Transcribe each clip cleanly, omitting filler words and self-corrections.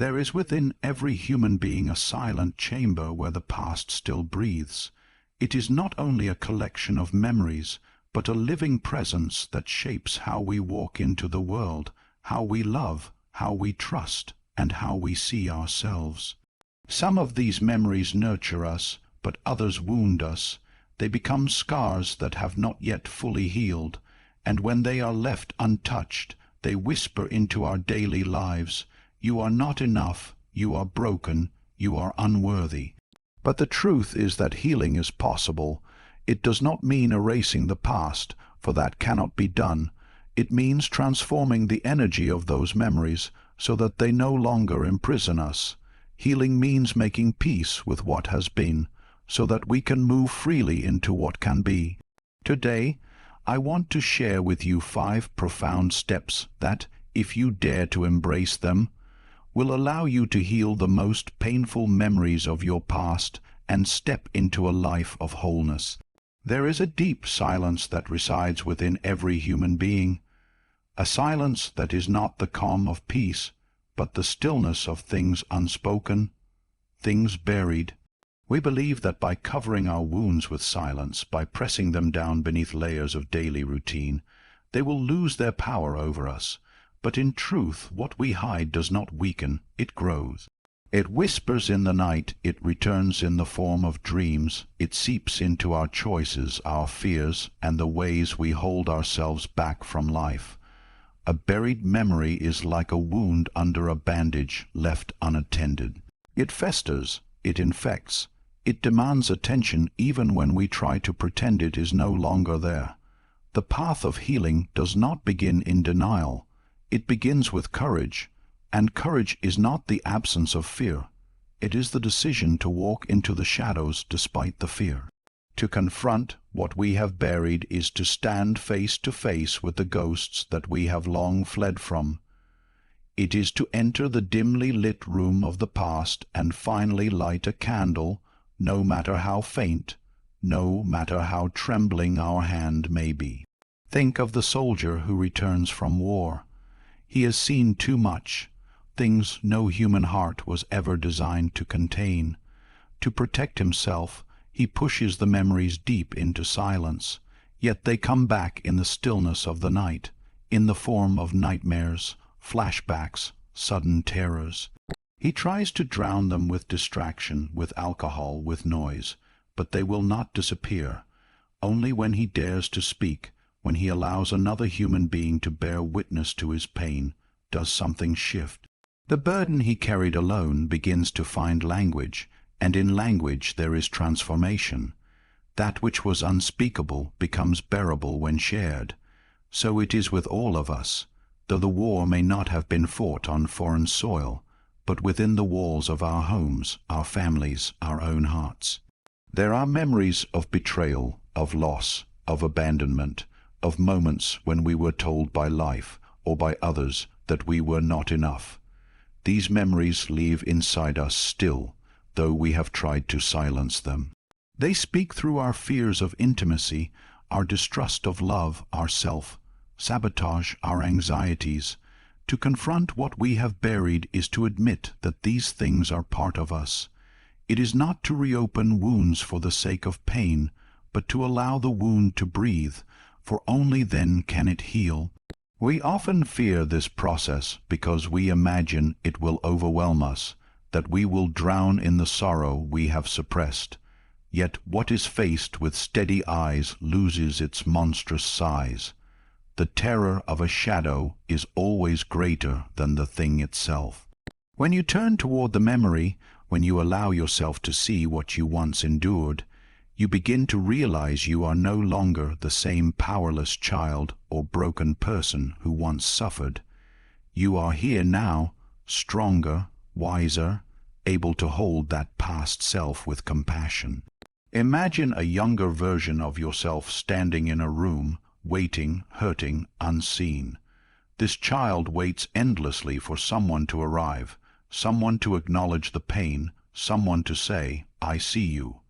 There is within every human being a silent chamber where the past still breathes. It is not only a collection of memories, but a living presence that shapes how we walk into the world, how we love, how we trust, and how we see ourselves. Some of these memories nurture us, but others wound us. They become scars that have not yet fully healed, and when they are left untouched, they whisper into our daily lives, "You are not enough, you are broken, you are unworthy." But the truth is that healing is possible. It does not mean erasing the past, for that cannot be done. It means transforming the energy of those memories so that they no longer imprison us. Healing means making peace with what has been, so that we can move freely into what can be. Today, I want to share with you 5 profound steps that, if you dare to embrace them, will allow you to heal the most painful memories of your past and step into a life of wholeness. There is a deep silence that resides within every human being, a silence that is not the calm of peace, but the stillness of things unspoken, things buried. We believe that by covering our wounds with silence, by pressing them down beneath layers of daily routine, they will lose their power over us. But in truth, what we hide does not weaken, it grows. It whispers in the night, it returns in the form of dreams, it seeps into our choices, our fears, and the ways we hold ourselves back from life. A buried memory is like a wound under a bandage left unattended. It festers, it infects, it demands attention even when we try to pretend it is no longer there. The path of healing does not begin in denial. It begins with courage, and courage is not the absence of fear. It is the decision to walk into the shadows despite the fear. To confront what we have buried is to stand face to face with the ghosts that we have long fled from. It is to enter the dimly lit room of the past and finally light a candle, no matter how faint, no matter how trembling our hand may be. Think of the soldier who returns from war. He has seen too much, things no human heart was ever designed to contain. To protect himself, he pushes the memories deep into silence, yet they come back in the stillness of the night, in the form of nightmares, flashbacks, sudden terrors. He tries to drown them with distraction, with alcohol, with noise, but they will not disappear. Only when he dares to speak, when he allows another human being to bear witness to his pain, does something shift. The burden he carried alone begins to find language, and in language there is transformation. That which was unspeakable becomes bearable when shared. So it is with all of us, though the war may not have been fought on foreign soil, but within the walls of our homes, our families, our own hearts. There are memories of betrayal, of loss, of abandonment, of moments when we were told by life or by others that we were not enough. These memories live inside us still, though we have tried to silence them. They speak through our fears of intimacy, our distrust of love, our self-sabotage, our anxieties. To confront what we have buried is to admit that these things are part of us. It is not to reopen wounds for the sake of pain, but to allow the wound to breathe, for only then can it heal. We often fear this process because we imagine it will overwhelm us, that we will drown in the sorrow we have suppressed. Yet what is faced with steady eyes loses its monstrous size. The terror of a shadow is always greater than the thing itself. When you turn toward the memory, when you allow yourself to see what you once endured, you begin to realize you are no longer the same powerless child or broken person who once suffered. You are here now, stronger, wiser, able to hold that past self with compassion. Imagine a younger version of yourself standing in a room, waiting, hurting, unseen. This child waits endlessly for someone to arrive, someone to acknowledge the pain, someone to say, "I see you."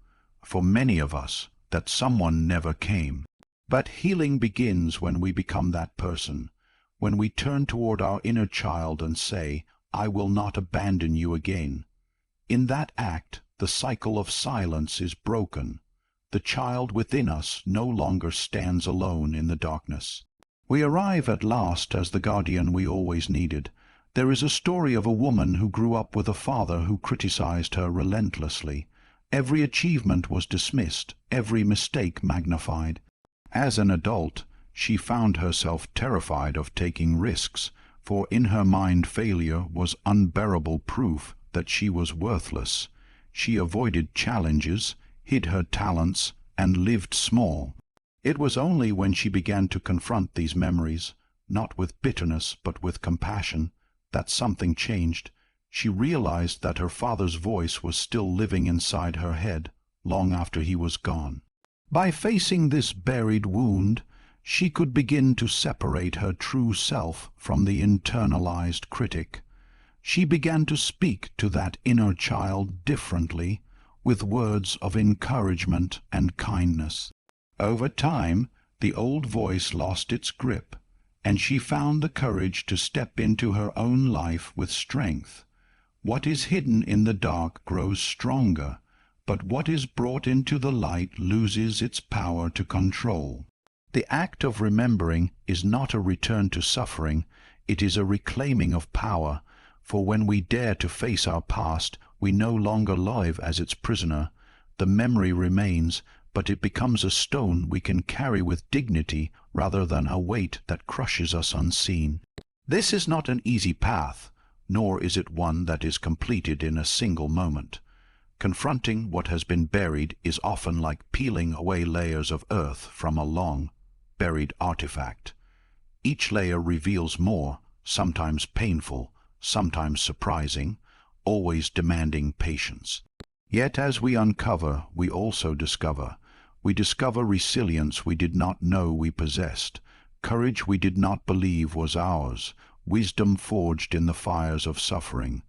For many of us, that someone never came. But healing begins when we become that person, when we turn toward our inner child and say, I will not abandon you again. In that act, the cycle of silence is broken. The child within us no longer stands alone in the darkness. We arrive at last as the guardian we always needed. There is a story of a woman who grew up with a father who criticized her relentlessly. Every achievement was dismissed, every mistake magnified. As an adult, she found herself terrified of taking risks, for in her mind failure was unbearable proof that she was worthless. She avoided challenges, hid her talents, and lived small. It was only when she began to confront these memories, not with bitterness but with compassion, that something changed. She realized that her father's voice was still living inside her head long after he was gone. By facing this buried wound, she could begin to separate her true self from the internalized critic. She began to speak to that inner child differently, with words of encouragement and kindness. Over time, the old voice lost its grip, and she found the courage to step into her own life with strength. What is hidden in the dark grows stronger, but what is brought into the light loses its power to control. The act of remembering is not a return to suffering, it is a reclaiming of power, for when we dare to face our past, we no longer live as its prisoner. The memory remains, but it becomes a stone we can carry with dignity rather than a weight that crushes us unseen. This is not an easy path, nor is it one that is completed in a single moment. Confronting what has been buried is often like peeling away layers of earth from a long, buried artifact. Each layer reveals more, sometimes painful, sometimes surprising, always demanding patience. Yet as we uncover, we also discover. We discover resilience we did not know we possessed, courage we did not believe was ours, wisdom forged in the fires of suffering.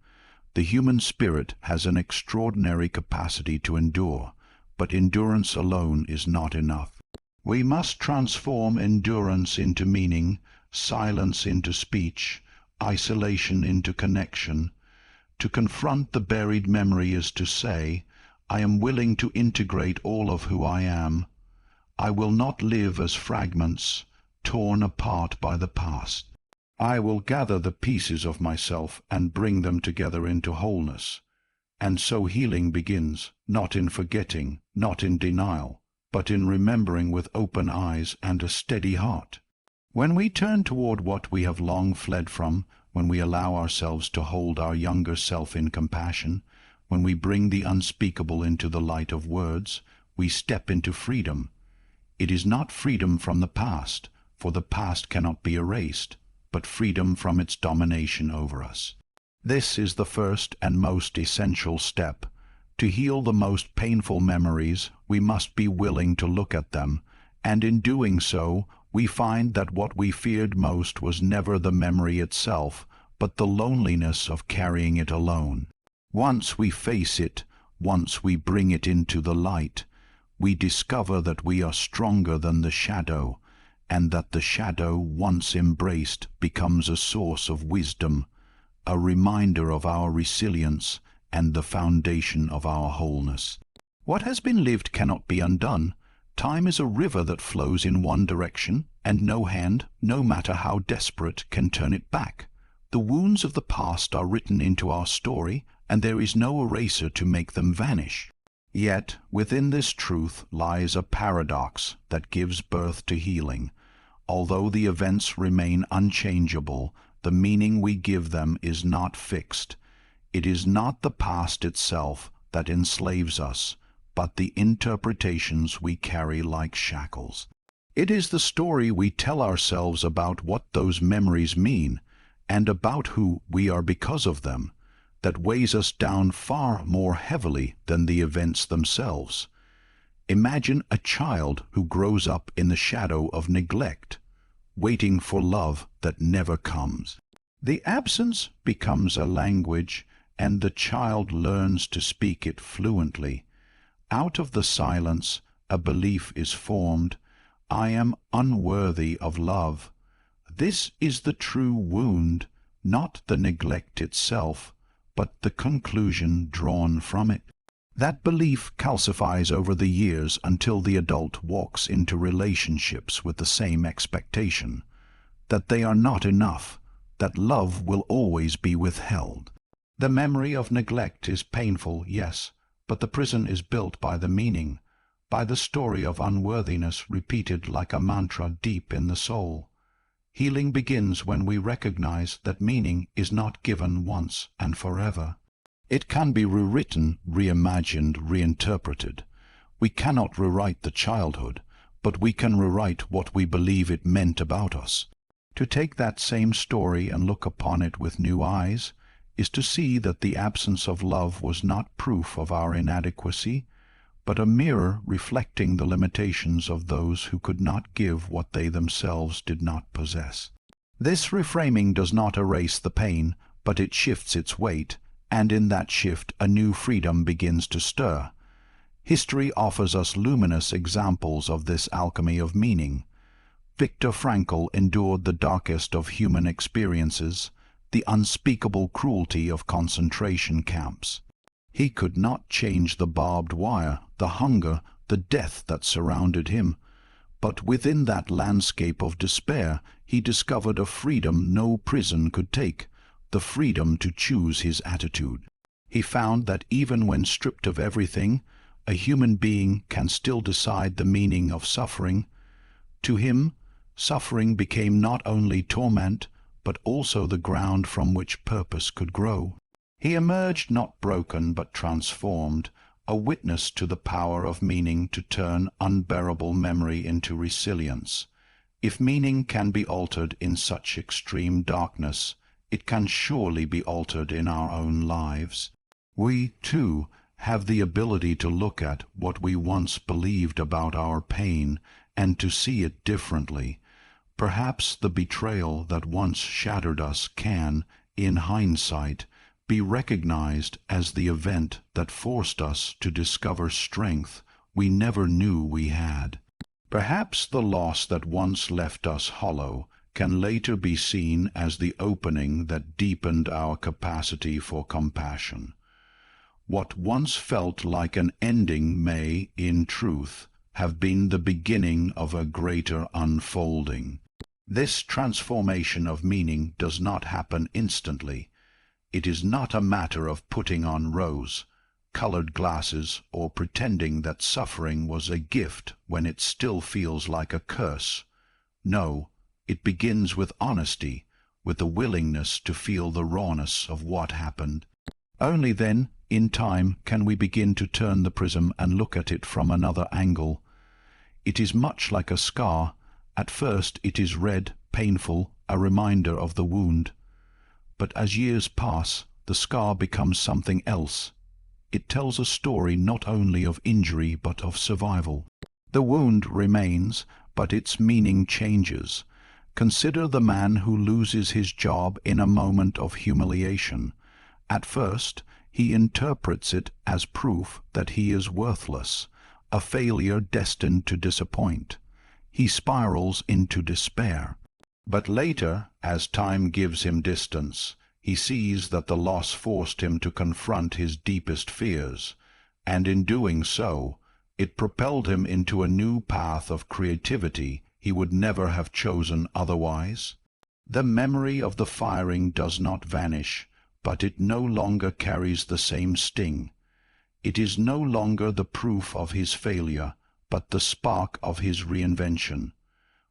The human spirit has an extraordinary capacity to endure, but endurance alone is not enough. We must transform endurance into meaning, silence into speech, isolation into connection. To confront the buried memory is to say, I am willing to integrate all of who I am. I will not live as fragments, torn apart by the past. I will gather the pieces of myself and bring them together into wholeness. And so healing begins, not in forgetting, not in denial, but in remembering with open eyes and a steady heart. When we turn toward what we have long fled from, when we allow ourselves to hold our younger self in compassion, when we bring the unspeakable into the light of words, we step into freedom. It is not freedom from the past, for the past cannot be erased, but freedom from its domination over us. This is the first and most essential step. To heal the most painful memories, we must be willing to look at them, and in doing so, we find that what we feared most was never the memory itself, but the loneliness of carrying it alone. Once we face it, once we bring it into the light, we discover that we are stronger than the shadow, and that the shadow, once embraced, becomes a source of wisdom, a reminder of our resilience, and the foundation of our wholeness. What has been lived cannot be undone. Time is a river that flows in one direction, and no hand, no matter how desperate, can turn it back. The wounds of the past are written into our story, and there is no eraser to make them vanish. Yet within this truth lies a paradox that gives birth to healing. Although the events remain unchangeable, the meaning we give them is not fixed. It is not the past itself that enslaves us, but the interpretations we carry like shackles. It is the story we tell ourselves about what those memories mean, and about who we are because of them, that weighs us down far more heavily than the events themselves. Imagine a child who grows up in the shadow of neglect, waiting for love that never comes. The absence becomes a language, and the child learns to speak it fluently. Out of the silence, a belief is formed, I am unworthy of love. This is the true wound, not the neglect itself, but the conclusion drawn from it. That belief calcifies over the years until the adult walks into relationships with the same expectation, that they are not enough, that love will always be withheld. The memory of neglect is painful, yes, but the prison is built by the meaning, by the story of unworthiness repeated like a mantra deep in the soul. Healing begins when we recognize that meaning is not given once and forever. It can be rewritten, reimagined, reinterpreted. We cannot rewrite the childhood, but we can rewrite what we believe it meant about us. To take that same story and look upon it with new eyes is to see that the absence of love was not proof of our inadequacy, but a mirror reflecting the limitations of those who could not give what they themselves did not possess. This reframing does not erase the pain, but it shifts its weight, and in that shift a new freedom begins to stir. History offers us luminous examples of this alchemy of meaning. Viktor Frankl endured the darkest of human experiences, the unspeakable cruelty of concentration camps. He could not change the barbed wire, the hunger, the death that surrounded him, but within that landscape of despair he discovered a freedom no prison could take, the freedom to choose his attitude. He found that even when stripped of everything, a human being can still decide the meaning of suffering. To him, suffering became not only torment, but also the ground from which purpose could grow. He emerged not broken but transformed, a witness to the power of meaning to turn unbearable memory into resilience. If meaning can be altered in such extreme darkness, it can surely be altered in our own lives. We, too, have the ability to look at what we once believed about our pain and to see it differently. Perhaps the betrayal that once shattered us can, in hindsight, be recognized as the event that forced us to discover strength we never knew we had. Perhaps the loss that once left us hollow can later be seen as the opening that deepened our capacity for compassion. What once felt like an ending may, in truth, have been the beginning of a greater unfolding. This transformation of meaning does not happen instantly. It is not a matter of putting on rose-colored glasses or pretending that suffering was a gift when it still feels like a curse. No, it begins with honesty, with the willingness to feel the rawness of what happened. Only then, in time, can we begin to turn the prism and look at it from another angle. It is much like a scar. At first it is red, painful, a reminder of the wound. But as years pass, the scar becomes something else. It tells a story not only of injury but of survival. The wound remains, but its meaning changes. Consider the man who loses his job in a moment of humiliation. At first, he interprets it as proof that he is worthless, a failure destined to disappoint. He spirals into despair. But later, as time gives him distance, he sees that the loss forced him to confront his deepest fears, and in doing so, it propelled him into a new path of creativity he would never have chosen otherwise. The memory of the firing does not vanish, but it no longer carries the same sting. It is no longer the proof of his failure, but the spark of his reinvention.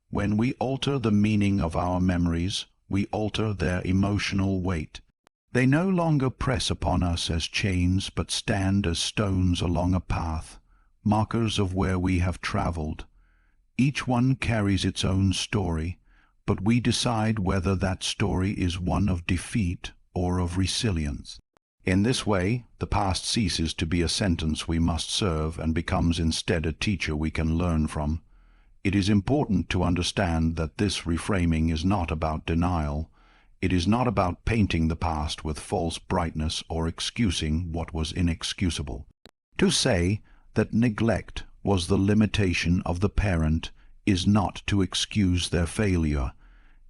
When we alter the meaning of our memories, we alter their emotional weight. They no longer press upon us as chains, but stand as stones along a path, markers of where we have traveled. Each one carries its own story, but we decide whether that story is one of defeat or of resilience. In this way, the past ceases to be a sentence we must serve and becomes instead a teacher we can learn from. It is important to understand that this reframing is not about denial. It is not about painting the past with false brightness or excusing what was inexcusable. To say that neglect was the limitation of the parent is not to excuse their failure.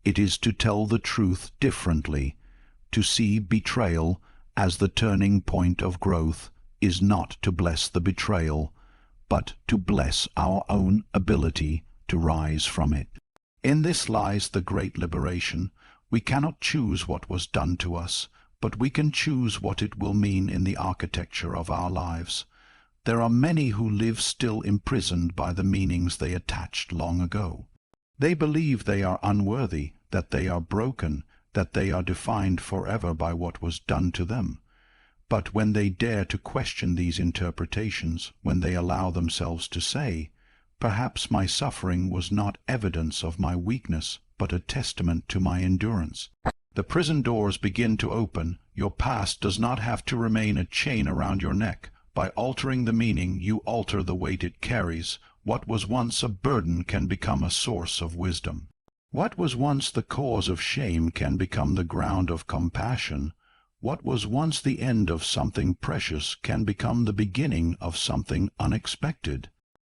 It is to tell the truth differently. To see betrayal as the turning point of growth is not to bless the betrayal, but to bless our own ability to rise from it. In this lies the great liberation. We cannot choose what was done to us, but we can choose what it will mean in the architecture of our lives. There are many who live still imprisoned by the meanings they attached long ago. They believe they are unworthy, that they are broken, that they are defined forever by what was done to them. But when they dare to question these interpretations, when they allow themselves to say, "Perhaps my suffering was not evidence of my weakness, but a testament to my endurance," the prison doors begin to open. Your past does not have to remain a chain around your neck. By altering the meaning, you alter the weight it carries. What was once a burden can become a source of wisdom. What was once the cause of shame can become the ground of compassion. What was once the end of something precious can become the beginning of something unexpected.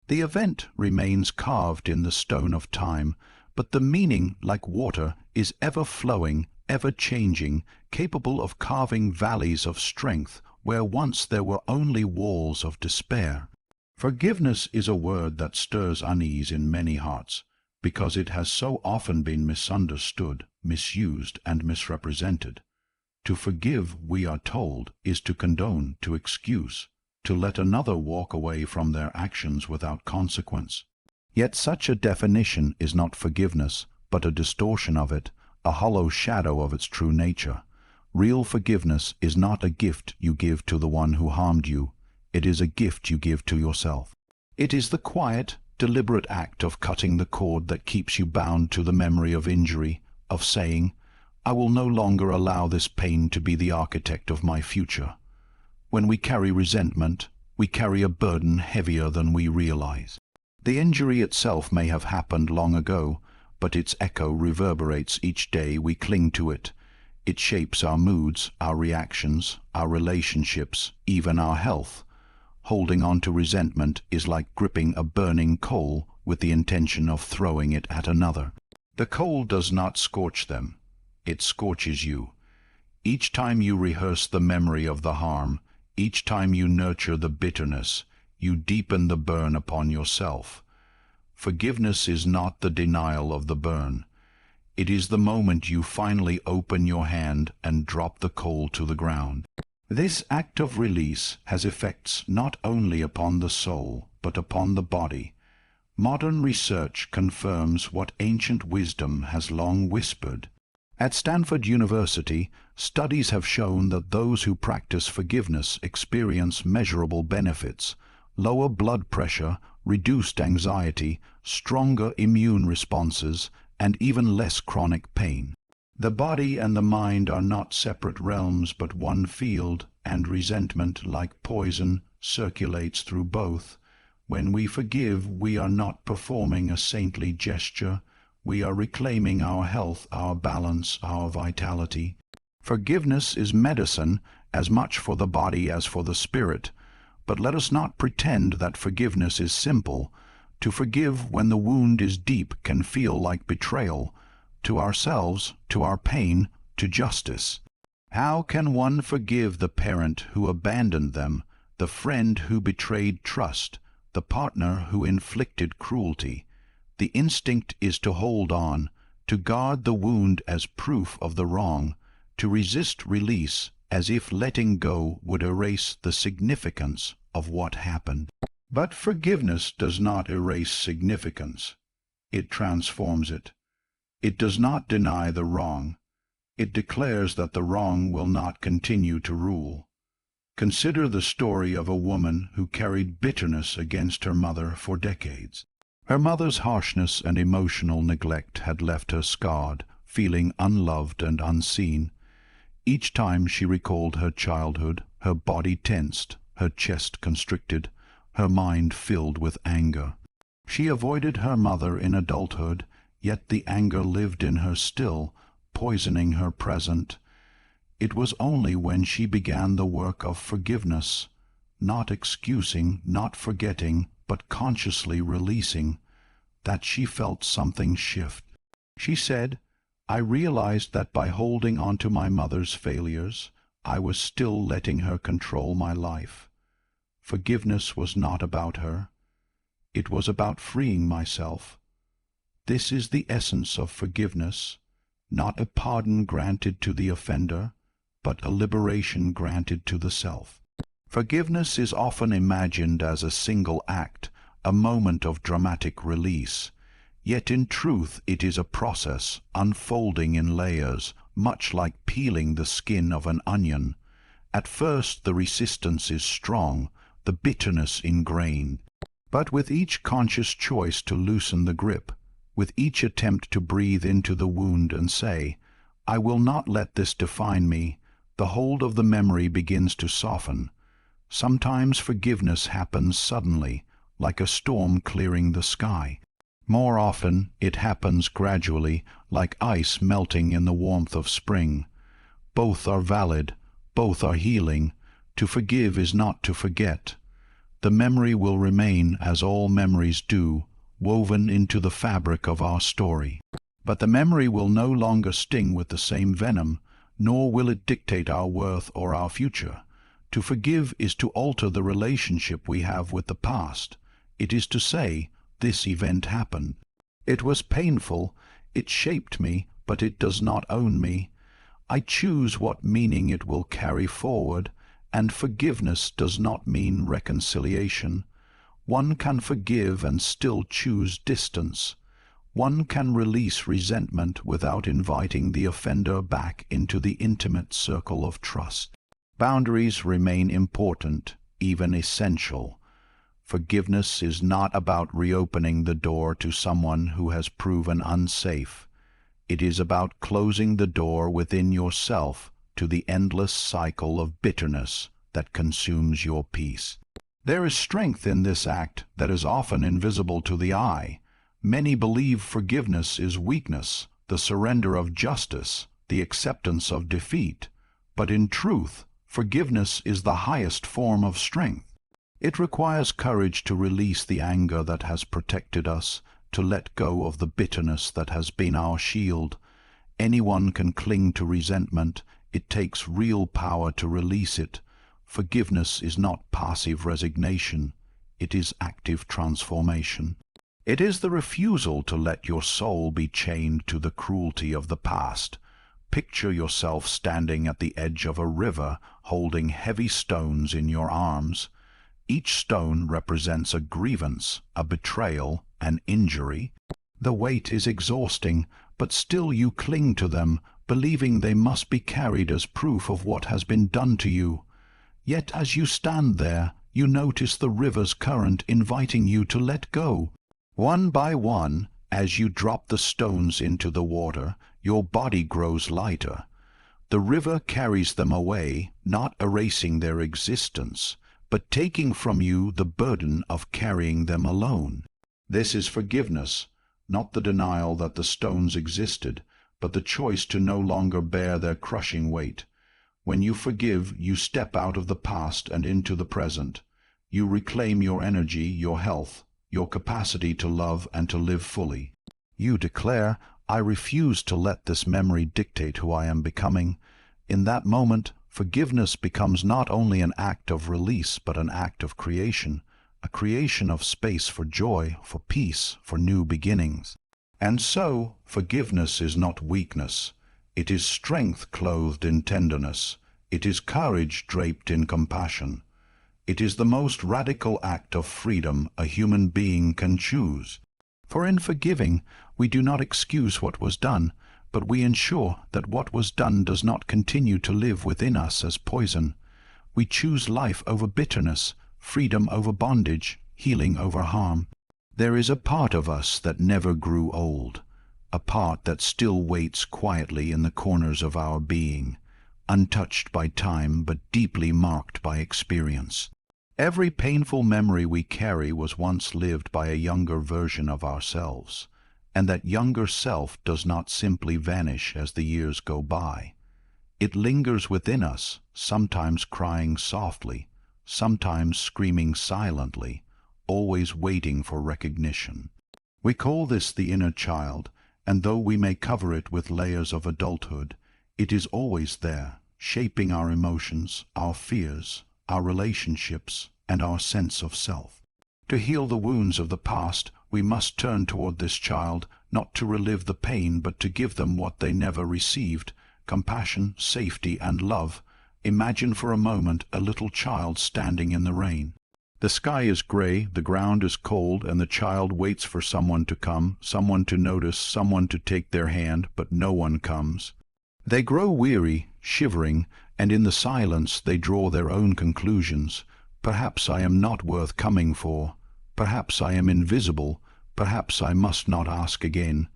The event remains carved in the stone of time, but the meaning, like water, is ever flowing, ever changing, capable of carving valleys of strength where once there were only walls of despair. Forgiveness is a word that stirs unease in many hearts, because it has so often been misunderstood, misused, and misrepresented. To forgive, we are told, is to condone, to excuse, to let another walk away from their actions without consequence. Yet such a definition is not forgiveness, but a distortion of it, a hollow shadow of its true nature. Real forgiveness is not a gift you give to the one who harmed you. It is a gift you give to yourself. It is the quiet, deliberate act of cutting the cord that keeps you bound to the memory of injury, of saying, "I will no longer allow this pain to be the architect of my future." When we carry resentment, we carry a burden heavier than we realize. The injury itself may have happened long ago, but its echo reverberates each day we cling to it. It shapes our moods, our reactions, our relationships, even our health. Holding on to resentment is like gripping a burning coal with the intention of throwing it at another. The coal does not scorch them. It scorches you. Each time you rehearse the memory of the harm, each time you nurture the bitterness, you deepen the burn upon yourself. Forgiveness is not the denial of the burn. It is the moment you finally open your hand and drop the coal to the ground. This act of release has effects not only upon the soul, but upon the body. Modern research confirms what ancient wisdom has long whispered. At Stanford University, studies have shown that those who practice forgiveness experience measurable benefits: lower blood pressure, reduced anxiety, stronger immune responses, and even less chronic pain. The body and the mind are not separate realms but one field, and resentment, like poison, circulates through both. When we forgive, we are not performing a saintly gesture. We are reclaiming our health, our balance, our vitality. Forgiveness is medicine, as much for the body as for the spirit. But let us not pretend that forgiveness is simple. To forgive when the wound is deep can feel like betrayal, to ourselves, to our pain, to justice. How can one forgive the parent who abandoned them, the friend who betrayed trust, the partner who inflicted cruelty? The instinct is to hold on, to guard the wound as proof of the wrong, to resist release as if letting go would erase the significance of what happened. But forgiveness does not erase significance. It transforms it. It does not deny the wrong. It declares that the wrong will not continue to rule. Consider the story of a woman who carried bitterness against her mother for decades. Her mother's harshness and emotional neglect had left her scarred, feeling unloved and unseen. Each time she recalled her childhood, her body tensed, her chest constricted, her mind filled with anger. She avoided her mother in adulthood, yet the anger lived in her still, poisoning her present. It was only when she began the work of forgiveness, not excusing, not forgetting, but consciously releasing, that she felt something shift. She said, I realized that by holding on to my mother's failures, I was still letting her control my life. Forgiveness was not about her. It was about freeing myself. This is the essence of forgiveness, not a pardon granted to the offender, but a liberation granted to the self. Forgiveness is often imagined as a single act, a moment of dramatic release. Yet in truth it is a process, unfolding in layers, much like peeling the skin of an onion. At first the resistance is strong, the bitterness ingrained. But with each conscious choice to loosen the grip, with each attempt to breathe into the wound and say, "I will not let this define me," the hold of the memory begins to soften. Sometimes forgiveness happens suddenly, like a storm clearing the sky. More often it happens gradually, like ice melting in the warmth of spring. Both are valid, both are healing. To forgive is not to forget. The memory will remain, as all memories do, woven into the fabric of our story. But the memory will no longer sting with the same venom, nor will it dictate our worth or our future. To forgive is to alter the relationship we have with the past. It is to say, this event happened. It was painful, it shaped me, but it does not own me. I choose what meaning it will carry forward, and forgiveness does not mean reconciliation. One can forgive and still choose distance. One can release resentment without inviting the offender back into the intimate circle of trust. Boundaries remain important, even essential. Forgiveness is not about reopening the door to someone who has proven unsafe. It is about closing the door within yourself to the endless cycle of bitterness that consumes your peace. There is strength in this act that is often invisible to the eye. Many believe forgiveness is weakness, the surrender of justice, the acceptance of defeat. But in truth, forgiveness is the highest form of strength. It requires courage to release the anger that has protected us, to let go of the bitterness that has been our shield. Anyone can cling to resentment. It takes real power to release it. Forgiveness is not passive resignation. It is active transformation. It is the refusal to let your soul be chained to the cruelty of the past. Picture yourself standing at the edge of a river, holding heavy stones in your arms. Each stone represents a grievance, a betrayal, an injury. The weight is exhausting, but still you cling to them, believing they must be carried as proof of what has been done to you. Yet as you stand there, you notice the river's current inviting you to let go. One by one, as you drop the stones into the water, your body grows lighter. The river carries them away, not erasing their existence, but taking from you the burden of carrying them alone. This is forgiveness, not the denial that the stones existed, but the choice to no longer bear their crushing weight. When you forgive, you step out of the past and into the present. You reclaim your energy, your health, your capacity to love and to live fully. You declare, "I refuse to let this memory dictate who I am becoming." In that moment, forgiveness becomes not only an act of release, but an act of creation, a creation of space for joy, for peace, for new beginnings. And so, forgiveness is not weakness. It is strength clothed in tenderness. It is courage draped in compassion. It is the most radical act of freedom a human being can choose. For in forgiving, we do not excuse what was done, but we ensure that what was done does not continue to live within us as poison. We choose life over bitterness, freedom over bondage, healing over harm. There is a part of us that never grew old, a part that still waits quietly in the corners of our being, untouched by time but deeply marked by experience. Every painful memory we carry was once lived by a younger version of ourselves, and that younger self does not simply vanish as the years go by. It lingers within us, sometimes crying softly, sometimes screaming silently, always waiting for recognition. We call this the inner child, and though we may cover it with layers of adulthood, it is always there, shaping our emotions, our fears, our relationships, and our sense of self. To heal the wounds of the past, we must turn toward this child, not to relive the pain, but to give them what they never received: compassion, safety, and love. Imagine for a moment a little child standing in the rain. The sky is gray, the ground is cold, and the child waits for someone to come, someone to notice, someone to take their hand, but no one comes. They grow weary, shivering, and in the silence they draw their own conclusions. Perhaps I am not worth coming for. Perhaps I am invisible. Perhaps I must not ask again.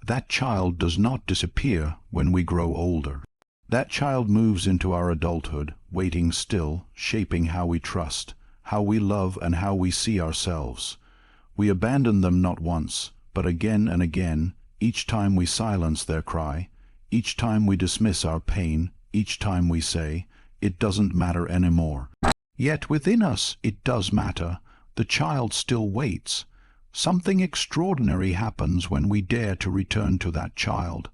That child does not disappear when we grow older. That child moves into our adulthood, waiting still, shaping how we trust, how we love, and how we see ourselves. We abandon them not once, but again and again, each time we silence their cry, each time we dismiss our pain, each time we say, "It doesn't matter anymore." Yet within us it does matter. The child still waits. Something extraordinary happens when we dare to return to that child.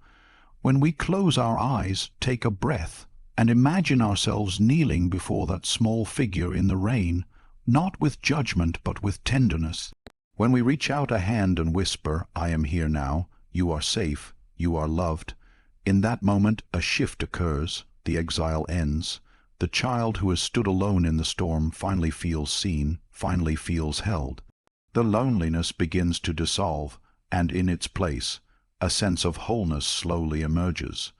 When we close our eyes, take a breath, and imagine ourselves kneeling before that small figure in the rain, not with judgment but with tenderness. When we reach out a hand and whisper, "I am here now, you are safe, you are loved," in that moment a shift occurs, the exile ends. The child who has stood alone in the storm finally feels seen, finally feels held. The loneliness begins to dissolve, and in its place, a sense of wholeness slowly emerges.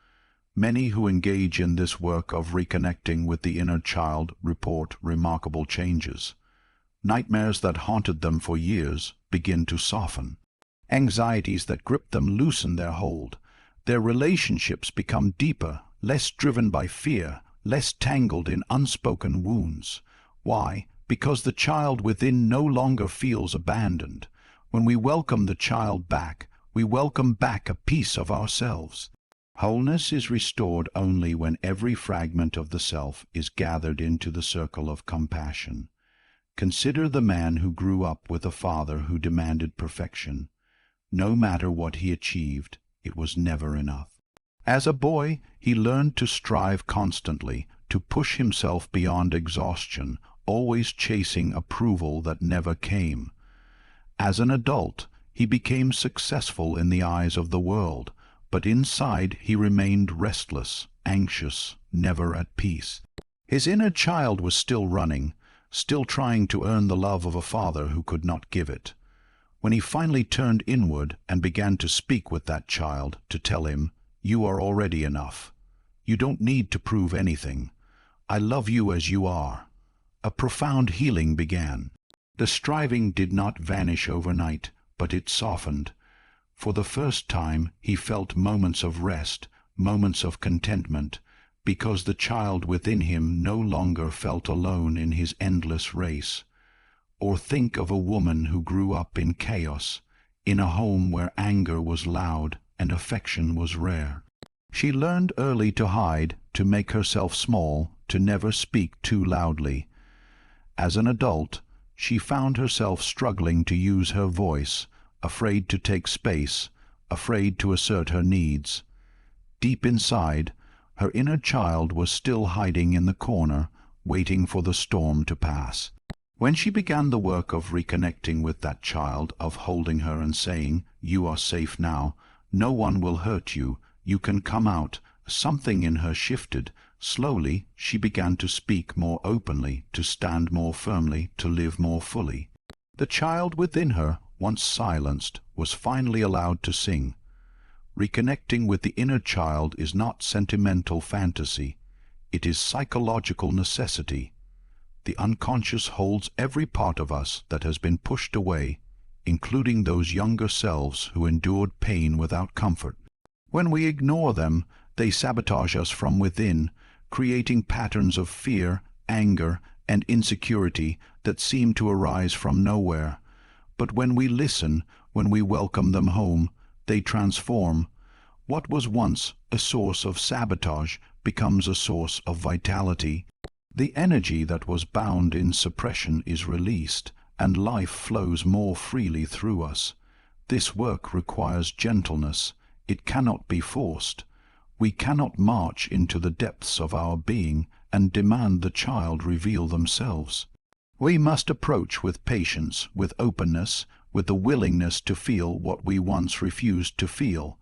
Many who engage in this work of reconnecting with the inner child report remarkable changes. Nightmares that haunted them for years begin to soften. Anxieties that gripped them loosen their hold. Their relationships become deeper, less driven by fear, less tangled in unspoken wounds. Why? Because the child within no longer feels abandoned. When we welcome the child back, we welcome back a piece of ourselves. Wholeness is restored only when every fragment of the self is gathered into the circle of compassion. Consider the man who grew up with a father who demanded perfection. No matter what he achieved, it was never enough. As a boy, he learned to strive constantly, to push himself beyond exhaustion, always chasing approval that never came. As an adult, he became successful in the eyes of the world, but inside he remained restless, anxious, never at peace. His inner child was still running, still trying to earn the love of a father who could not give it. When he finally turned inward and began to speak with that child, to tell him, "You are already enough. You don't need to prove anything. I love you as you are," a profound healing began. The striving did not vanish overnight, but it softened. For the first time he felt moments of rest, moments of contentment, because the child within him no longer felt alone in his endless race. Or think of a woman who grew up in chaos, in a home where anger was loud and affection was rare. She learned early to hide, to make herself small, to never speak too loudly. As an adult, she found herself struggling to use her voice, afraid to take space, afraid to assert her needs. Deep inside, her inner child was still hiding in the corner, waiting for the storm to pass. When she began the work of reconnecting with that child, of holding her and saying, "You are safe now, no one will hurt you, you can come out," something in her shifted. Slowly she began to speak more openly, to stand more firmly, to live more fully. The child within her, once silenced, was finally allowed to sing. Reconnecting with the inner child is not sentimental fantasy. It is psychological necessity. The unconscious holds every part of us that has been pushed away, including those younger selves who endured pain without comfort. When we ignore them, they sabotage us from within, creating patterns of fear, anger, and insecurity that seem to arise from nowhere. But when we listen, when we welcome them home, they transform. What was once a source of sabotage becomes a source of vitality. The energy that was bound in suppression is released, and life flows more freely through us. This work requires gentleness. It cannot be forced. We cannot march into the depths of our being and demand the child reveal themselves. We must approach with patience, with openness, with the willingness to feel what we once refused to feel.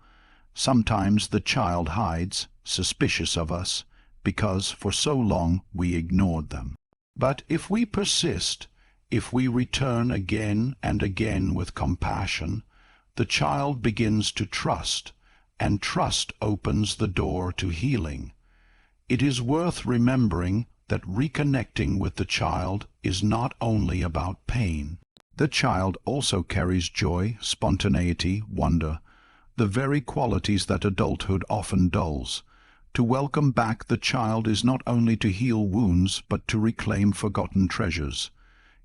Sometimes the child hides, suspicious of us, because for so long we ignored them. But if we persist, if we return again and again with compassion, the child begins to trust, and trust opens the door to healing. It is worth remembering that reconnecting with the child is not only about pain. The child also carries joy, spontaneity, wonder, the very qualities that adulthood often dulls. To welcome back the child is not only to heal wounds, but to reclaim forgotten treasures.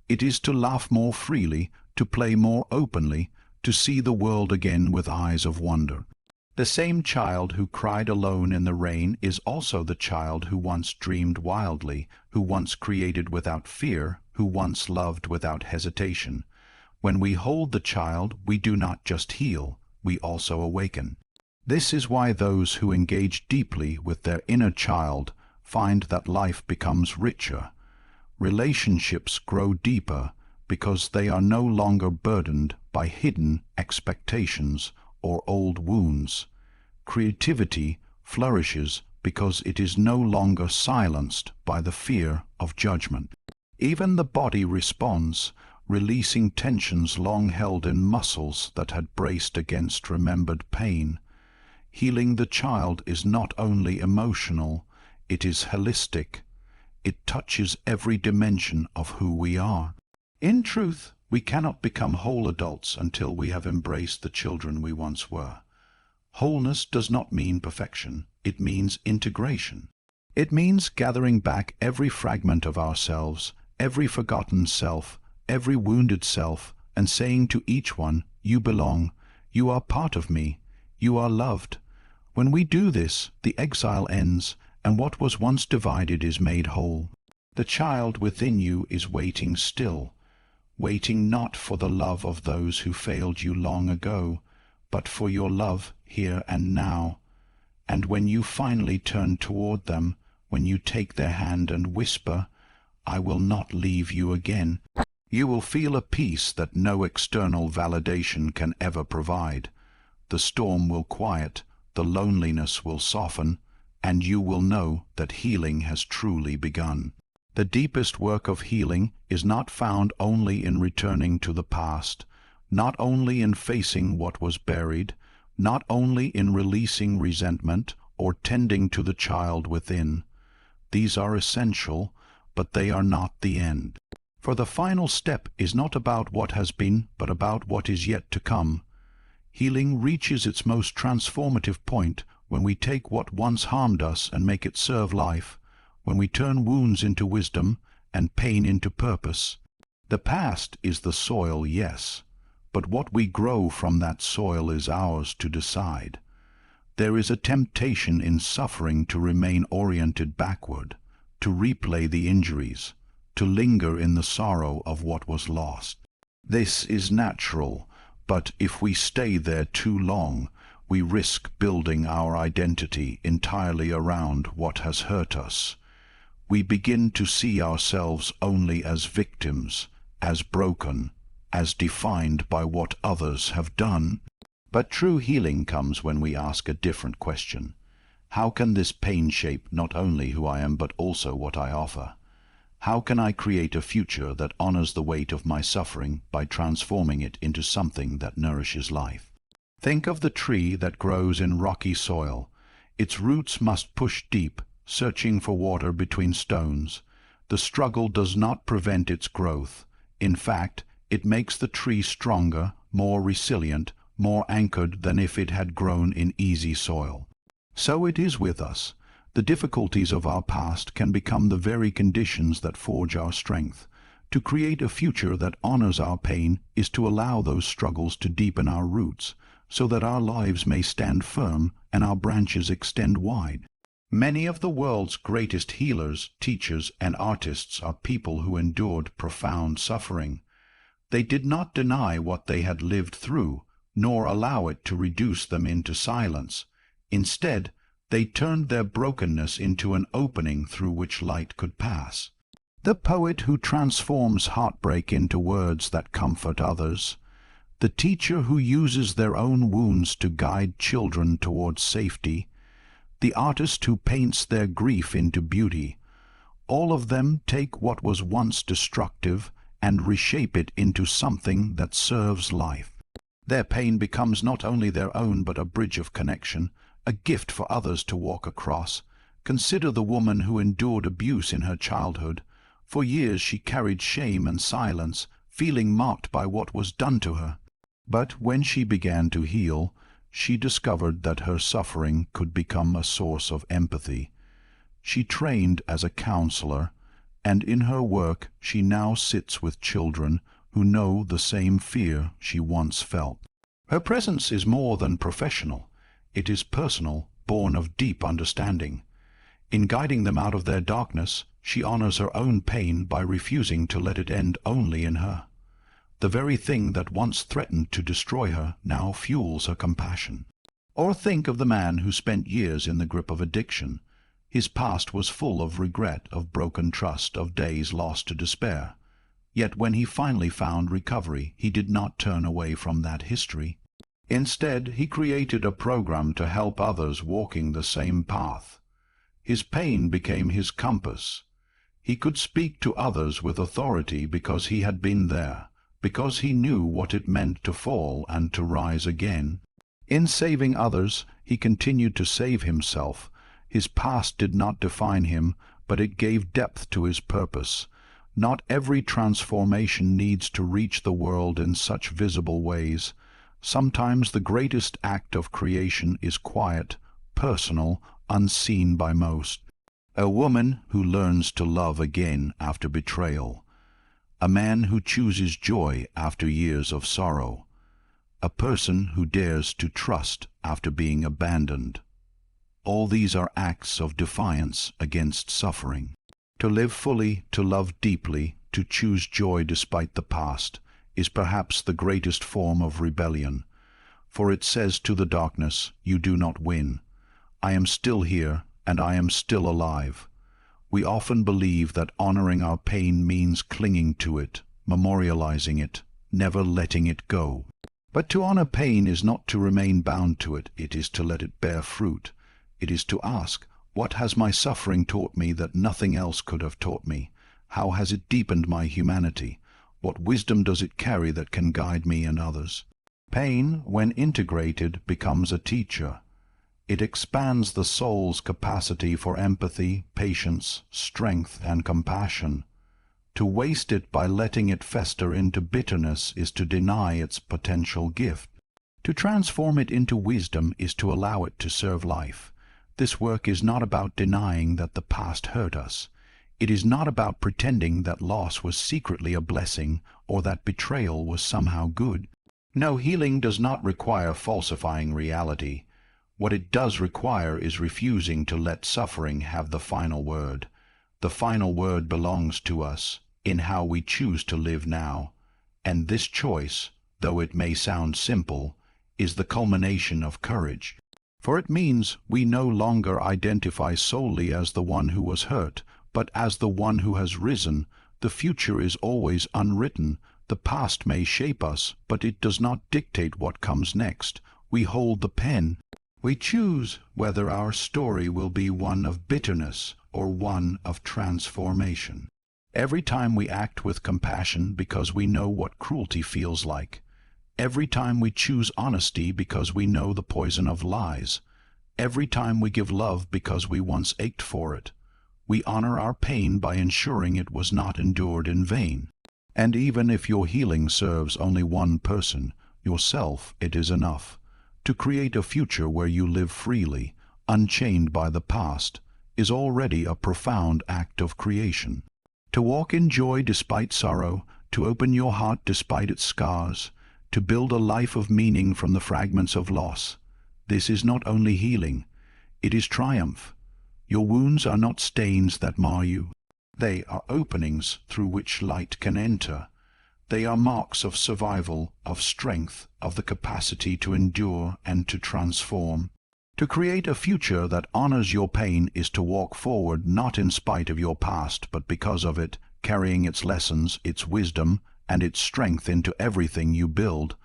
It is to laugh more freely, to play more openly, to see the world again with eyes of wonder. The same child who cried alone in the rain is also the child who once dreamed wildly, who once created without fear, who once loved without hesitation. When we hold the child, we do not just heal, we also awaken. This is why those who engage deeply with their inner child find that life becomes richer. Relationships grow deeper because they are no longer burdened by hidden expectations or old wounds. Creativity flourishes because it is no longer silenced by the fear of judgment. Even the body responds, releasing tensions long held in muscles that had braced against remembered pain. Healing the child is not only emotional, it is holistic. It touches every dimension of who we are. In truth, we cannot become whole adults until we have embraced the children we once were. Wholeness does not mean perfection, it means integration. It means gathering back every fragment of ourselves, every forgotten self, every wounded self, and saying to each one, "You belong, you are part of me, you are loved." When we do this, the exile ends, and what was once divided is made whole. The child within you is waiting still, waiting not for the love of those who failed you long ago, but for your love here and now. And when you finally turn toward them, when you take their hand and whisper, "I will not leave you again," you will feel a peace that no external validation can ever provide. The storm will quiet, the loneliness will soften, and you will know that healing has truly begun. The deepest work of healing is not found only in returning to the past, not only in facing what was buried, not only in releasing resentment or tending to the child within. These are essential, but they are not the end. For the final step is not about what has been, but about what is yet to come. Healing reaches its most transformative point when we take what once harmed us and make it serve life, when we turn wounds into wisdom and pain into purpose. The past is the soil, yes, but what we grow from that soil is ours to decide. There is a temptation in suffering to remain oriented backward, to replay the injuries, to linger in the sorrow of what was lost. This is natural, but if we stay there too long, we risk building our identity entirely around what has hurt us. We begin to see ourselves only as victims, as broken, as defined by what others have done. But true healing comes when we ask a different question. How can this pain shape not only who I am, but also what I offer? How can I create a future that honors the weight of my suffering by transforming it into something that nourishes life? Think of the tree that grows in rocky soil. Its roots must push deep, searching for water between stones. The struggle does not prevent its growth. In fact, it makes the tree stronger, more resilient, more anchored than if it had grown in easy soil. So it is with us. The difficulties of our past can become the very conditions that forge our strength. To create a future that honors our pain is to allow those struggles to deepen our roots, so that our lives may stand firm and our branches extend wide. Many of the world's greatest healers, teachers, and artists are people who endured profound suffering. They did not deny what they had lived through, nor allow it to reduce them into silence. Instead, they turned their brokenness into an opening through which light could pass. The poet who transforms heartbreak into words that comfort others, the teacher who uses their own wounds to guide children towards safety, the artist who paints their grief into beauty, all of them take what was once destructive and reshape it into something that serves life. Their pain becomes not only their own but a bridge of connection, a gift for others to walk across. Consider the woman who endured abuse in her childhood. For years she carried shame and silence, feeling marked by what was done to her. But when she began to heal, she discovered that her suffering could become a source of empathy. She trained as a counselor, and in her work she now sits with children who know the same fear she once felt. Her presence is more than professional. It is personal, born of deep understanding. In guiding them out of their darkness, she honors her own pain by refusing to let it end only in her. The very thing that once threatened to destroy her now fuels her compassion. Or think of the man who spent years in the grip of addiction. His past was full of regret, of broken trust, of days lost to despair. Yet when he finally found recovery, he did not turn away from that history. Instead, he created a program to help others walking the same path. His pain became his compass. He could speak to others with authority because he had been there, because he knew what it meant to fall and to rise again. In saving others, he continued to save himself. His past did not define him, but it gave depth to his purpose. Not every transformation needs to reach the world in such visible ways. Sometimes the greatest act of creation is quiet, personal, unseen by most. A woman who learns to love again after betrayal. A man who chooses joy after years of sorrow. A person who dares to trust after being abandoned. All these are acts of defiance against suffering. To live fully, to love deeply, to choose joy despite the past, is perhaps the greatest form of rebellion, for it says to the darkness, "You do not win. I am still here, and I am still alive." We often believe that honoring our pain means clinging to it, memorializing it, never letting it go. But to honor pain is not to remain bound to it, it is to let it bear fruit. It is to ask, what has my suffering taught me that nothing else could have taught me? How has it deepened my humanity? What wisdom does it carry that can guide me and others? Pain, when integrated, becomes a teacher. It expands the soul's capacity for empathy, patience, strength, and compassion. To waste it by letting it fester into bitterness is to deny its potential gift. To transform it into wisdom is to allow it to serve life. This work is not about denying that the past hurt us. It is not about pretending that loss was secretly a blessing or that betrayal was somehow good. No, healing does not require falsifying reality. What it does require is refusing to let suffering have the final word. The final word belongs to us, in how we choose to live now. And this choice, though it may sound simple, is the culmination of courage. For it means we no longer identify solely as the one who was hurt, but as the one who has risen. The future is always unwritten. The past may shape us, but it does not dictate what comes next. We hold the pen. We choose whether our story will be one of bitterness or one of transformation. Every time we act with compassion because we know what cruelty feels like. Every time we choose honesty because we know the poison of lies. Every time we give love because we once ached for it. We honor our pain by ensuring it was not endured in vain. And even if your healing serves only one person, yourself, it is enough. To create a future where you live freely, unchained by the past, is already a profound act of creation. To walk in joy despite sorrow, to open your heart despite its scars, to build a life of meaning from the fragments of loss. This is not only healing, it is triumph. Your wounds are not stains that mar you. They are openings through which light can enter. They are marks of survival, of strength, of the capacity to endure and to transform. To create a future that honors your pain is to walk forward not in spite of your past, but because of it, carrying its lessons, its wisdom, and its strength into everything you build.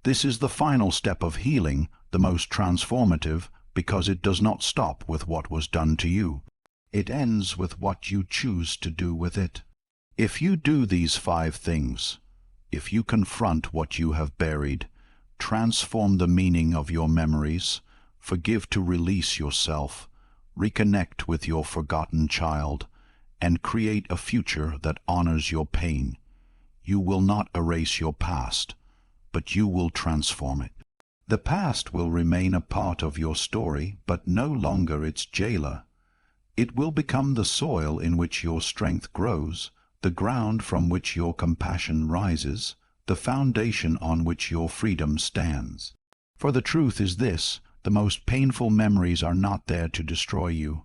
This is the final step of healing, the most transformative, because it does not stop with what was done to you. It ends with what you choose to do with it. If you do these 5 things, if you confront what you have buried, transform the meaning of your memories, forgive to release yourself, reconnect with your forgotten child, and create a future that honors your pain, you will not erase your past, but you will transform it. The past will remain a part of your story, but no longer its jailer. It will become the soil in which your strength grows, the ground from which your compassion rises, the foundation on which your freedom stands. For the truth is this: the most painful memories are not there to destroy you.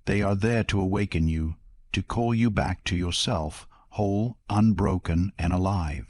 They are there to awaken you, to call you back to yourself, whole, unbroken, and alive.